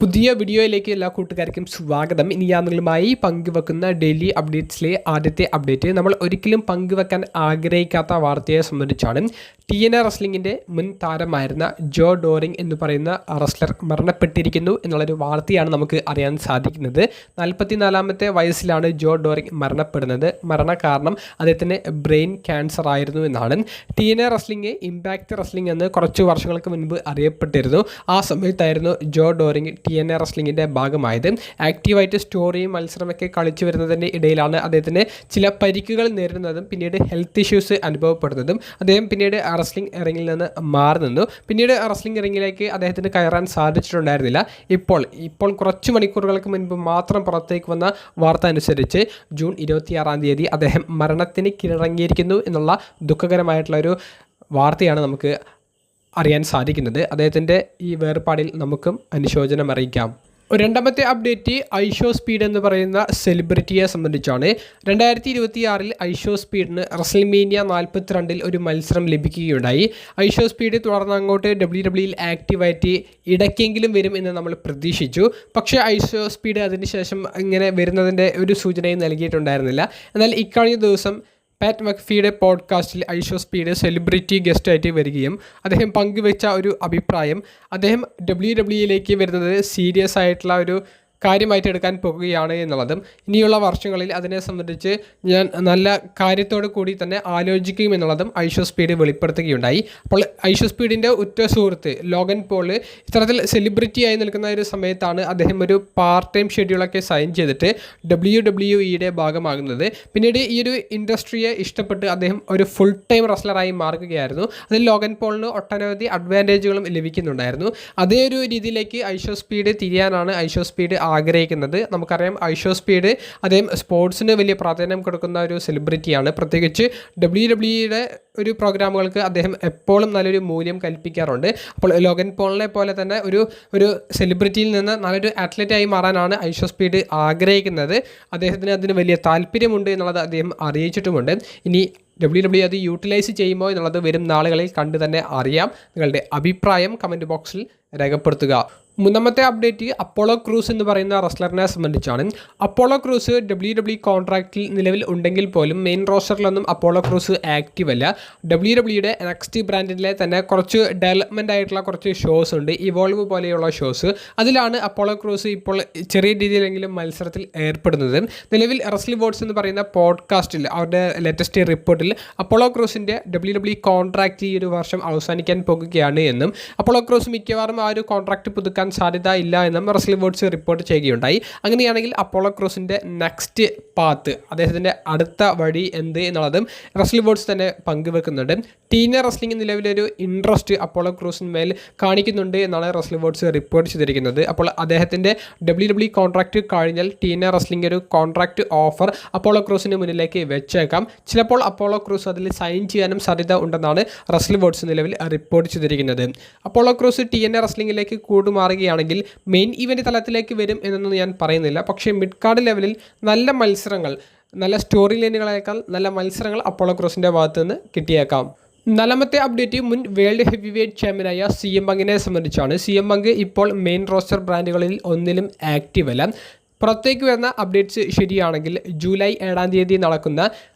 പുതിയ വീഡിയോയിലേക്ക് എല്ലാ കൂട്ടുകാർക്കും സ്വാഗതം. ഇനി ഞാൻ നിങ്ങളുമായി പങ്കുവെക്കുന്ന ഡെയിലി അപ്ഡേറ്റ്സിലെ ആദ്യത്തെ അപ്ഡേറ്റ് നമ്മൾ ഒരിക്കലും പങ്കുവെക്കാൻ ആഗ്രഹിക്കാത്ത വാർത്തയെ സംബന്ധിച്ചാണ്. TNA റെസ്ലിംഗിൻ്റെ മുൻ താരമായിരുന്ന ജോ ഡോറിംഗ് എന്ന് പറയുന്ന റെസ്ലർ മരണപ്പെട്ടിരിക്കുന്നു എന്നുള്ളൊരു വാർത്തയാണ് നമുക്ക് അറിയാൻ സാധിക്കുന്നത്. 44-ാമത്തെ വയസ്സിലാണ് ജോ ഡോറിംഗ് മരണപ്പെടുന്നത്. മരണകാരണം അദ്ദേഹത്തിന് ബ്രെയിൻ ക്യാൻസർ ആയിരുന്നു എന്നാണ്. TNA റെസ്ലിംഗ് ഇമ്പാക്റ്റ് റെസ്ലിംഗ് എന്ന് കുറച്ച് വർഷങ്ങൾക്ക് മുൻപ് അറിയപ്പെട്ടിരുന്നു. ആ സമയത്തായിരുന്നു ജോ ഡോറിംഗ് TNA റെസ്ലിംഗിൻ്റെ ഭാഗമായത്. ആക്റ്റീവായിട്ട് സ്റ്റോറിയും മത്സരമൊക്കെ കളിച്ചു വരുന്നതിൻ്റെ ഇടയിലാണ് അദ്ദേഹത്തിന് ചില പരിക്കുകൾ നേരിടുന്നതും പിന്നീട് ഹെൽത്ത് ഇഷ്യൂസ് അനുഭവപ്പെടുന്നതും. അദ്ദേഹം പിന്നീട് റെസ്ലിംഗ് റിംഗിൽ നിന്ന് മാറി നിന്നു. പിന്നീട് റെസ്ലിംഗ് റിംഗിലേക്ക് അദ്ദേഹത്തിന് കയറാൻ സാധിച്ചിട്ടുണ്ടായിരുന്നില്ല. ഇപ്പോൾ കുറച്ച് മണിക്കൂറുകൾക്ക് മുൻപ് മാത്രം പുറത്തേക്ക് വന്ന വാർത്ത അനുസരിച്ച് ജൂൺ 26-ാം തീയതി അദ്ദേഹം മരണത്തിന് കീഴടങ്ങിയിരിക്കുന്നു എന്നുള്ള ദുഃഖകരമായിട്ടുള്ളൊരു വാർത്തയാണ് നമുക്ക് അറിയാൻ സാധിക്കുന്നത്. അദ്ദേഹത്തിൻ്റെ ഈ വേർപാടിൽ നമുക്കും അനുശോചനം അറിയിക്കാം. രണ്ടാമത്തെ അപ്ഡേറ്റ് ഐഷോ സ്പീഡ് എന്ന് പറയുന്ന സെലിബ്രിറ്റിയെ സംബന്ധിച്ചാണ്. 2026-ൽ ഐഷോ സ്പീഡിന് റെസ്ൽമേനിയ 42-ൽ ഒരു മത്സരം ലഭിക്കുകയുണ്ടായി. ഐഷോ സ്പീഡ് തുടർന്ന് അങ്ങോട്ട് WWE ആക്റ്റീവായിട്ട് ഇടയ്ക്കെങ്കിലും വരും എന്ന് നമ്മൾ പ്രതീക്ഷിച്ചു. പക്ഷേ ഐഷോ സ്പീഡ് അതിനുശേഷം ഇങ്ങനെ വരുന്നതിൻ്റെ ഒരു സൂചനയും നൽകിയിട്ടുണ്ടായിരുന്നില്ല. എന്നാൽ ഇക്കഴിഞ്ഞ ദിവസം പാറ്റ് മക്ഫിയുടെ പോഡ്കാസ്റ്റിൽ ഐഷോ സ്പീഡ് സെലിബ്രിറ്റി ഗസ്റ്റായിട്ട് വരികയും അദ്ദേഹം പങ്കുവെച്ച ഒരു അഭിപ്രായം, അദ്ദേഹം WWE വരുന്നത് സീരിയസ് ആയിട്ടുള്ള ഒരു കാര്യമായിട്ട് എടുക്കാൻ പോകുകയാണ് എന്നുള്ളതും ഇനിയുള്ള വർഷങ്ങളിൽ അതിനെ സംബന്ധിച്ച് ഞാൻ നല്ല കാര്യത്തോടു കൂടി തന്നെ ആലോചിക്കും എന്നുള്ളതും ഐഷോ സ്പീഡ് വെളിപ്പെടുത്തുകയുണ്ടായി. അപ്പോൾ ഐഷോ സ്പീഡിൻ്റെ ഉറ്റ സുഹൃത്ത് ലോഗൻ പോൾ ഇത്തരത്തിൽ സെലിബ്രിറ്റിയായി നിൽക്കുന്ന ഒരു സമയത്താണ് അദ്ദേഹം ഒരു പാർട്ട് ടൈം ഷെഡ്യൂളൊക്കെ സൈൻ ചെയ്തിട്ട് WWE ഭാഗമാകുന്നത്. പിന്നീട് ഈ ഒരു ഇൻഡസ്ട്രിയെ ഇഷ്ടപ്പെട്ട് അദ്ദേഹം ഒരു ഫുൾ ടൈം റെസ്ലറായി മാറുകയായിരുന്നു. അതിൽ ലോഗൻ പോളിന് ഒട്ടനവധി അഡ്വാൻറ്റേജുകളും ലഭിക്കുന്നുണ്ടായിരുന്നു. അതേ ഒരു രീതിയിലേക്ക് ഐഷോ സ്പീഡ് തിരിയാനാണ് ഐഷോ സ്പീഡ് ആഗ്രഹിക്കുന്നത്. നമുക്കറിയാം ഐഷോ സ്പീഡ് അദ്ദേഹം സ്പോർട്സിന് വലിയ പ്രാധാന്യം കൊടുക്കുന്ന ഒരു സെലിബ്രിറ്റിയാണ്. പ്രത്യേകിച്ച് WWE ഒരു പ്രോഗ്രാമുകൾക്ക് അദ്ദേഹം എപ്പോഴും നല്ലൊരു മൂല്യം കൽപ്പിക്കാറുണ്ട്. അപ്പോൾ ലോഗൻ പോളിനെ പോലെ തന്നെ ഒരു സെലിബ്രിറ്റിയിൽ നിന്ന് നല്ലൊരു അത്ലറ്റായി മാറാനാണ് ഐഷോ സ്പീഡ് ആഗ്രഹിക്കുന്നത്. അദ്ദേഹത്തിന് അതിന് വലിയ താല്പര്യമുണ്ട് എന്നുള്ളത് അദ്ദേഹം അറിയിച്ചിട്ടുമുണ്ട്. ഇനി WWE അത് യൂട്ടിലൈസ് ചെയ്യുമോ എന്നുള്ളത് വരും നാളുകളിൽ കണ്ടു തന്നെ അറിയാം. നിങ്ങളുടെ അഭിപ്രായം കമൻറ്റ് ബോക്സിൽ രേഖപ്പെടുത്തുക. മൂന്നാമത്തെ അപ്ഡേറ്റ് അപ്പോളോ ക്രൂസ് എന്ന് പറയുന്ന റെസ്ലറിനെ സംബന്ധിച്ചാണ്. അപ്പോളോ ക്രൂസ് WWE കോൺട്രാക്റ്റിൽ നിലവിൽ ഉണ്ടെങ്കിൽ പോലും മെയിൻ റോസ്റ്ററിലൊന്നും അപ്പോളോ ക്രൂസ് ആക്റ്റീവ് അല്ല. WWE NXT ബ്രാൻഡിലെ തന്നെ കുറച്ച് ഡെവലപ്മെൻ്റ് ആയിട്ടുള്ള കുറച്ച് ഷോസ് ഉണ്ട്, ഇവോൾവ് പോലെയുള്ള ഷോസ്. അതിലാണ് അപ്പോളോ ക്രൂസ് ഇപ്പോൾ ചെറിയ രീതിയിലെങ്കിലും മത്സരത്തിൽ ഏർപ്പെടുന്നത്. നിലവിൽ റെസ്ലി വോട്ട്സ് എന്ന് പറയുന്ന പോഡ്കാസ്റ്റിൽ അവരുടെ ലേറ്റസ്റ്റ് റിപ്പോർട്ടിൽ അപ്പോളോ ക്രൂസിൻ്റെ WWE കോൺട്രാക്റ്റ് ഈ ഒരു വർഷം അവസാനിക്കാൻ പോകുകയാണ് എന്നും അപ്പോളോ ക്രൂസ് മിക്കവാറും ആ ഒരു കോൺട്രാക്റ്റ് പുതുക്കാൻ സാധ്യത ഇല്ല എന്നും റെസ്ലി വോട്ട്സ് റിപ്പോർട്ട് ചെയ്യുകയുണ്ടായി. അങ്ങനെയാണെങ്കിൽ അപ്പോളോ ക്രൂസിൻ്റെ നെക്സ്റ്റ് പാത്ത്, അദ്ദേഹത്തിൻ്റെ അടുത്ത വഴി എന്ത് എന്നുള്ളതും റെസ്ലി വോട്ട്സ് തന്നെ പങ്കുവെക്കുന്നുണ്ട്. TNA റെസ്ലിംഗ് നിലവിലൊരു ഇൻട്രസ്റ്റ് അപ്പോളോ ക്രൂസിന്മേൽ കാണിക്കുന്നുണ്ട് എന്നാണ് റെസ്ലി വോട്ട്സ് റിപ്പോർട്ട് ചെയ്തിരിക്കുന്നത്. അപ്പോൾ അദ്ദേഹത്തിൻ്റെ WWE കോൺട്രാക്റ്റ് കഴിഞ്ഞാൽ TNA റെസ്ലിംഗ് ഒരു കോൺട്രാക്റ്റ് ഓഫർ അപ്പോളോ ക്രൂസിന് മുന്നിലേക്ക് വെച്ചേക്കാം. ചിലപ്പോൾ അപ്പോളോ ക്രൂസ് അതിൽ സൈൻ ചെയ്യാനും സാധ്യത ഉണ്ടെന്നാണ് റെസ്ലി വോട്ട്സ് നിലവിൽ റിപ്പോർട്ട് ചെയ്തിരിക്കുന്നത്. അപ്പോളോ ക്രൂസ് TNA റെസ്ലിംഗിലേക്ക് കൂടുമാറുകയാണെങ്കിൽ മെയിൻ ഇവൻ്റ് തലത്തിലേക്ക് വരും എന്നൊന്നും ഞാൻ പറയുന്നില്ല. പക്ഷേ മിഡ് കാർഡ് ലെവലിൽ നല്ല മത്സരങ്ങൾ, നല്ല സ്റ്റോറി ലൈനുകളേക്കാൾ നല്ല മത്സരങ്ങൾ അപ്പോളോ ക്രൂസിൻ്റെ ഭാഗത്ത് നിന്ന് കിട്ടിയേക്കാം. നാലാമത്തെ അപ്ഡേറ്റ് മുൻ വേൾഡ് ഹെവി വെയ്റ്റ് ചാമ്പ്യനായ CM പങ്കിനെ സംബന്ധിച്ചാണ്. CM പങ്ക് ഇപ്പോൾ മെയിൻ റോസ്റ്റർ ബ്രാൻഡുകളിൽ ഒന്നിലും ആക്റ്റീവ് അല്ല. പുറത്തേക്ക് വരുന്ന അപ്ഡേറ്റ്സ് ശരിയാണെങ്കിൽ ജൂലൈ 7-ാം തീയതി നടക്കുന്ന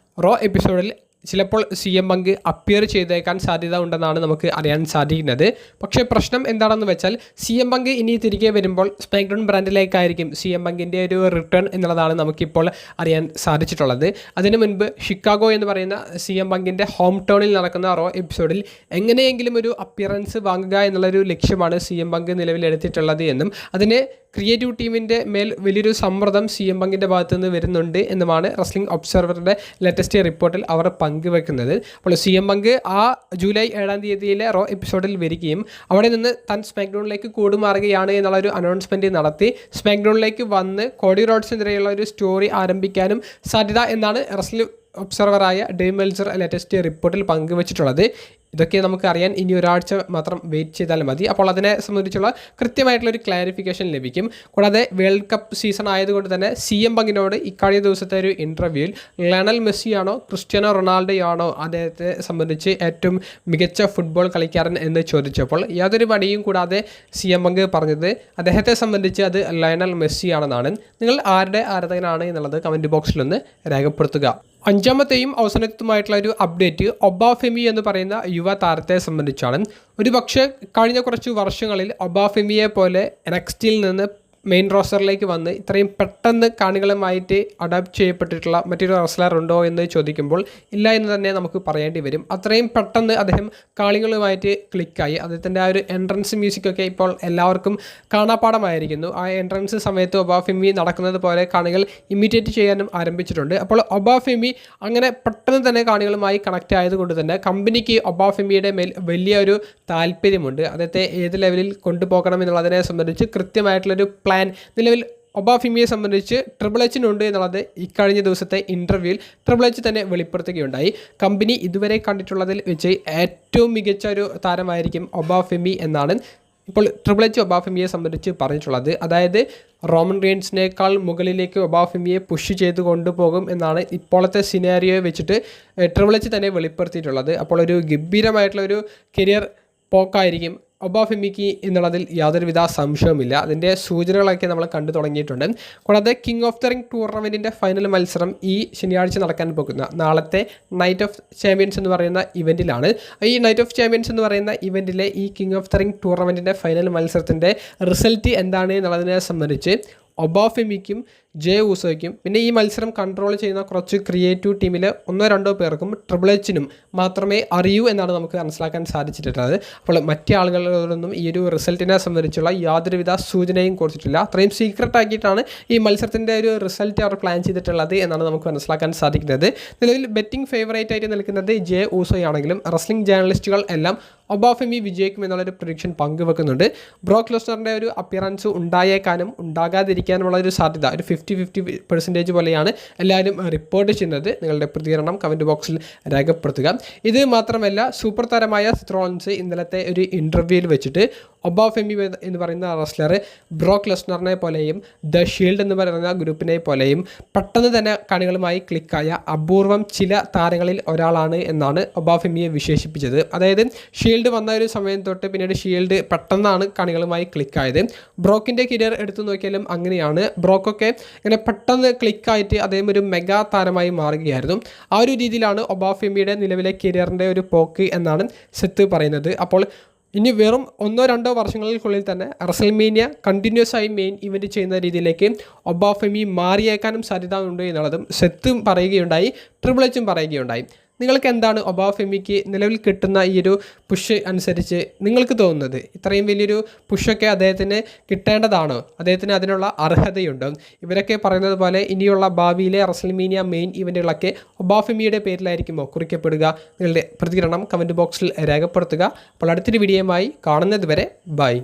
റോ എപ്പിസോഡിൽ ചിലപ്പോൾ CM പങ്ക് അപ്പിയർ ചെയ്തേക്കാൻ സാധ്യത ഉണ്ടെന്നാണ് നമുക്ക് അറിയാൻ സാധിക്കുന്നത്. പക്ഷേ പ്രശ്നം എന്താണെന്ന് വെച്ചാൽ CM പങ്ക് ഇനി തിരികെ വരുമ്പോൾ സ്മാക്ഡൗൺ ബ്രാൻഡിലേക്കായിരിക്കും CM പങ്കിൻ്റെ ഒരു റിട്ടേൺ എന്നുള്ളതാണ് നമുക്കിപ്പോൾ അറിയാൻ സാധിച്ചിട്ടുള്ളത്. അതിനു മുൻപ് ഷിക്കാഗോ എന്ന് പറയുന്ന CM പങ്കിൻ്റെ ഹോം ടൗണിൽ നടക്കുന്ന റോ എപ്പിസോഡിൽ എങ്ങനെയെങ്കിലും ഒരു അപ്പിയറൻസ് വാങ്ങുക എന്നുള്ളൊരു ലക്ഷ്യമാണ് CM പങ്ക് നിലവിലെടുത്തിട്ടുള്ളത് എന്നും അതിന് ക്രിയേറ്റീവ് ടീമിൻ്റെ മേൽ വലിയൊരു സമ്മർദ്ദം CM പങ്കിൻ്റെ ഭാഗത്തു നിന്ന് വരുന്നുണ്ട് എന്നുമാണ് റെസ്ലിംഗ് ഒബ്സർവറുടെ ലേറ്റസ്റ്റ് റിപ്പോർട്ടിൽ അവർ പങ്കുവെക്കുന്നത്. അപ്പോൾ CM പങ്ക് ആ ജൂലൈ 7-ാം തീയതിയിലെ റോ എപ്പിസോഡിൽ വരികയും അവിടെ നിന്ന് താൻ സ്മാക്ഡൗണിലേക്ക് കൂടുമാറുകയാണ് എന്നുള്ളൊരു അനൗൺസ്മെൻറ്റ് നടത്തി സ്മാക്ഡൗണിലേക്ക് വന്ന് കോഡി റോഡ്സിനെതിരെയുള്ള ഒരു സ്റ്റോറി ആരംഭിക്കാനും സാധ്യത എന്നാണ് റെസ്ലിംഗ് ഒബ്സർവറായ ഡേവ് മെൽസർ ലേറ്റസ്റ്റ് റിപ്പോർട്ടിൽ പങ്കുവച്ചിട്ടുള്ളത്. ഇതൊക്കെ നമുക്ക് അറിയാൻ ഇനി ഒരാഴ്ച മാത്രം വെയിറ്റ് ചെയ്താൽ മതി. അപ്പോൾ അതിനെ സംബന്ധിച്ചുള്ള കൃത്യമായിട്ടുള്ളൊരു ക്ലാരിഫിക്കേഷൻ ലഭിക്കും. കൂടാതെ വേൾഡ് കപ്പ് സീസൺ ആയതുകൊണ്ട് തന്നെ CM പങ്കിനോട് ഇക്കഴിഞ്ഞ ദിവസത്തെ ഒരു ഇൻ്റർവ്യൂവിൽ ലയണൽ മെസ്സിയാണോ ക്രിസ്ത്യാനോ റൊണാൾഡോയാണോ അദ്ദേഹത്തെ സംബന്ധിച്ച് ഏറ്റവും മികച്ച ഫുട്ബോൾ കളിക്കാരൻ എന്ന് ചോദിച്ചപ്പോൾ യാതൊരു മടിയും കൂടാതെ CM പങ്ക് പറഞ്ഞത് അദ്ദേഹത്തെ സംബന്ധിച്ച് അത് ലയണൽ മെസ്സിയാണെന്നാണ്. നിങ്ങൾ ആരുടെ ആരാധകനാണ് എന്നുള്ളത് കമൻറ്റ് ബോക്സിലൊന്ന് രേഖപ്പെടുത്തുക. അഞ്ചാമത്തെയും അവസാനത്തുമായിട്ടുള്ള ഒരു അപ്ഡേറ്റ് ഒബാഫെമി എന്ന് പറയുന്ന യുവ താരത്തെ സംബന്ധിച്ചാണ്. ഒരു പക്ഷേ കഴിഞ്ഞ കുറച്ച് വർഷങ്ങളിൽ ഒബാഫെമിയെ പോലെ NXTയിൽ നിന്ന് മെയിൻ റോസ്റ്ററിലേക്ക് വന്ന് ഇത്രയും പെട്ടെന്ന് കാണികളുമായിട്ട് അഡാപ്റ്റ് ചെയ്യപ്പെട്ടിട്ടുള്ള മറ്റൊരു റെസ്ലർ ഉണ്ടോ എന്ന് ചോദിക്കുമ്പോൾ ഇല്ല എന്ന് തന്നെ നമുക്ക് പറയേണ്ടി വരും. അത്രയും പെട്ടെന്ന് അദ്ദേഹം കാണികളുമായിട്ട് ക്ലിക്കായി. അദ്ദേഹത്തിൻ്റെ ആ ഒരു എൻട്രൻസ് മ്യൂസിക്കൊക്കെ ഇപ്പോൾ എല്ലാവർക്കും കാണാപ്പാടമായിരിക്കുന്നു. ആ എൻട്രൻസ് സമയത്ത് ഒബാഫെമി നടക്കുന്നത് പോലെ കാണികൾ ഇമിറ്റേറ്റ് ചെയ്യാനും ആരംഭിച്ചിട്ടുണ്ട്. അപ്പോൾ ഒബാഫെമി അങ്ങനെ പെട്ടെന്ന് തന്നെ കാണികളുമായി കണക്റ്റ് ആയതുകൊണ്ട് തന്നെ കമ്പനിക്ക് ഒബാഫെമിയുടെ മേൽ വലിയൊരു താല്പര്യമുണ്ട്. അദ്ദേഹത്തെ ഏത് ലെവലിൽ കൊണ്ടുപോകണം എന്നുള്ളതിനെ സംബന്ധിച്ച് കൃത്യമായിട്ടുള്ളൊരു പ്ലാൻ നിലവിൽ ഒബാഫെമിയെ സംബന്ധിച്ച് ട്രിപ്പിൾ എച്ചിനുണ്ട് എന്നുള്ളത് ഇക്കഴിഞ്ഞ ദിവസത്തെ ഇൻ്റർവ്യൂവിൽ ട്രിപ്പിൾ എച്ച് തന്നെ വെളിപ്പെടുത്തുകയുണ്ടായി. കമ്പനി ഇതുവരെ കണ്ടിട്ടുള്ളതിൽ വെച്ച് ഏറ്റവും മികച്ച ഒരു താരമായിരിക്കും ഒബാഫെമി എന്നാണ് ഇപ്പോൾ ട്രിപ്പിൾ എച്ച് ഒബാഫെമിയെ സംബന്ധിച്ച് പറഞ്ഞിട്ടുള്ളത്. അതായത് റോമൻ റീൻസിനേക്കാൾ മുകളിലേക്ക് ഒബാഫെമിയെ പുഷ് ചെയ്ത് കൊണ്ടുപോകും എന്നാണ് ഇപ്പോഴത്തെ സിനാരിയോയെ വെച്ചിട്ട് ട്രിപ്പിൾ എച്ച് തന്നെ വെളിപ്പെടുത്തിയിട്ടുള്ളത്. അപ്പോൾ ഒരു ഗംഭീരമായിട്ടുള്ളൊരു കരിയർ പോക്കായിരിക്കും ഒബാഫെമിക്ക് എന്നുള്ളതിൽ യാതൊരുവിധ സംശയവുമില്ല. അതിൻ്റെ സൂചനകളൊക്കെ നമ്മൾ കണ്ടു തുടങ്ങിയിട്ടുണ്ട്. കൂടാതെ കിങ് ഓഫ് ദ റിംഗ് ടൂർണമെൻറ്റിൻ്റെ ഫൈനൽ മത്സരം ഈ ശനിയാഴ്ച നടക്കാൻ പോകുന്ന നാളത്തെ നൈറ്റ് ഓഫ് ചാമ്പ്യൻസ് എന്ന് പറയുന്ന ഇവൻറ്റിലാണ്. ഈ നൈറ്റ് ഓഫ് ചാമ്പ്യൻസ് എന്ന് പറയുന്ന ഇവൻറ്റിലെ ഈ കിങ് ഓഫ് ദ റിംഗ് ടൂർണമെൻറ്റിൻ്റെ ഫൈനൽ മത്സരത്തിൻ്റെ റിസൾട്ട് എന്താണ് എന്നുള്ളതിനെ സംബന്ധിച്ച് ഒബാഫെമിക്കും ജെ ഊസോയ്ക്കും പിന്നെ ഈ മത്സരം കൺട്രോൾ ചെയ്യുന്ന കുറച്ച് ക്രിയേറ്റീവ് ടീമിലെ 1-2 പേർക്കും ട്രിപ്പിൾ എച്ചിനും മാത്രമേ അറിയൂ എന്നാണ് നമുക്ക് മനസ്സിലാക്കാൻ സാധിച്ചിട്ടുള്ളത്. അപ്പോൾ മറ്റു ആളുകളോടൊന്നും ഈ ഒരു റിസൾട്ടിനെ സംബന്ധിച്ചുള്ള യാതൊരുവിധ സൂചനയും കൊടുത്തിട്ടില്ല. അത്രയും സീക്രട്ട് ആക്കിയിട്ടാണ് ഈ മത്സരത്തിൻ്റെ ഒരു റിസൾട്ട് അവർ പ്ലാൻ ചെയ്തിട്ടുള്ളത് എന്നാണ് നമുക്ക് മനസ്സിലാക്കാൻ സാധിക്കുന്നത്. നിലവിൽ ബെറ്റിംഗ് ഫേവറേറ്റ് ആയിട്ട് നിൽക്കുന്നത് ജെ ഊസോയാണെങ്കിലും റെസ്ലിംഗ് ജേർണലിസ്റ്റുകൾ എല്ലാം ഒബാഫെമി വിജയിക്കും എന്നുള്ളൊരു പ്രഡിക്ഷൻ പങ്കുവെക്കുന്നുണ്ട്. ബ്രോക്ക് ലെസ്നറിൻ്റെ ഒരു അപ്പിയറൻസ് ഉണ്ടായേക്കാനും ഉണ്ടാകാതിരിക്കാനുമുള്ള ഒരു സാധ്യത ഒരു 50-50% പോലെയാണ് എല്ലാവരും റിപ്പോർട്ട് ചെയ്യുന്നത്. നിങ്ങളുടെ പ്രതികരണം കമൻറ്റ് ബോക്സിൽ രേഖപ്പെടുത്തുക. ഇത് മാത്രമല്ല സൂപ്പർ താരമായ ത്രോൺസ് ഇന്നലത്തെ ഒരു ഇൻ്റർവ്യൂവിൽ വെച്ചിട്ട് ഒബാഫെമി എന്ന് പറയുന്ന റെസ്ലർ ബ്രോക്ക് ലെസ്നറിനെ പോലെയും ദ ഷീൽഡ് എന്ന് പറയുന്ന ഗ്രൂപ്പിനെ പോലെയും പെട്ടെന്ന് തന്നെ കാണികളുമായി ക്ലിക്കായ അപൂർവം ചില താരങ്ങളിൽ ഒരാളാണ് എന്നാണ് ഒബാഫെമിയെ വിശേഷിപ്പിച്ചത്. അതായത് ഷീൽഡ് വന്ന ഒരു സമയം തൊട്ട് പിന്നീട് ഷീൽഡ് പെട്ടെന്നാണ് കാണികളുമായി ക്ലിക്കായത്. ബ്രോക്കിൻ്റെ കരിയർ എടുത്തു നോക്കിയാലും അങ്ങനെയാണ്. ബ്രോക്കൊക്കെ ഇങ്ങനെ പെട്ടെന്ന് ക്ലിക്കായിട്ട് അദ്ദേഹം ഒരു മെഗാ താരമായി മാറുകയായിരുന്നു. ആ ഒരു രീതിയിലാണ് ഒബാഫെമിയുടെ നിലവിലെ കരിയറിൻ്റെ ഒരു പോക്ക് എന്നാണ് സെത്ത് പറയുന്നത്. അപ്പോൾ ഇനി വെറും 1-2 വർഷങ്ങൾക്കുള്ളിൽ തന്നെ റെസൽമേനിയ കണ്ടിന്യൂസ് ആയി മെയിൻ ഇവൻറ്റ് ചെയ്യുന്ന രീതിയിലേക്ക് ഒബാഫെമി മാറിയേക്കാനും സാധ്യത ഉണ്ട് എന്നുള്ളതും സെത്തും പറയുകയുണ്ടായി, ട്രിപ്പിൾ എച്ചും പറയുകയുണ്ടായി. നിങ്ങൾക്ക് എന്താണ് ഒബാഫെമിക്ക് നിലവിൽ കിട്ടുന്ന ഈ ഒരു പുഷ് അനുസരിച്ച് നിങ്ങൾക്ക് തോന്നുന്നത്? ഇത്രയും വലിയൊരു പുഷൊക്കെ അദ്ദേഹത്തിന് കിട്ടേണ്ടതാണോ? അദ്ദേഹത്തിന് അതിനുള്ള അർഹതയുണ്ടോ? ഇവരൊക്കെ പറയുന്നത് പോലെ ഇനിയുള്ള ഭാവിയിലെ റെസൽമേനിയ മെയിൻ ഇവൻറ്റുകളൊക്കെ ഒബാഫെമിയുടെ പേരിലായിരിക്കുമോ കുറിക്കപ്പെടുക? നിങ്ങളുടെ പ്രതികരണം കമൻറ്റ് ബോക്സിൽ രേഖപ്പെടുത്തുക. അപ്പോൾ അടുത്തൊരു വീഡിയോയുമായി കാണുന്നത് വരെ ബൈ.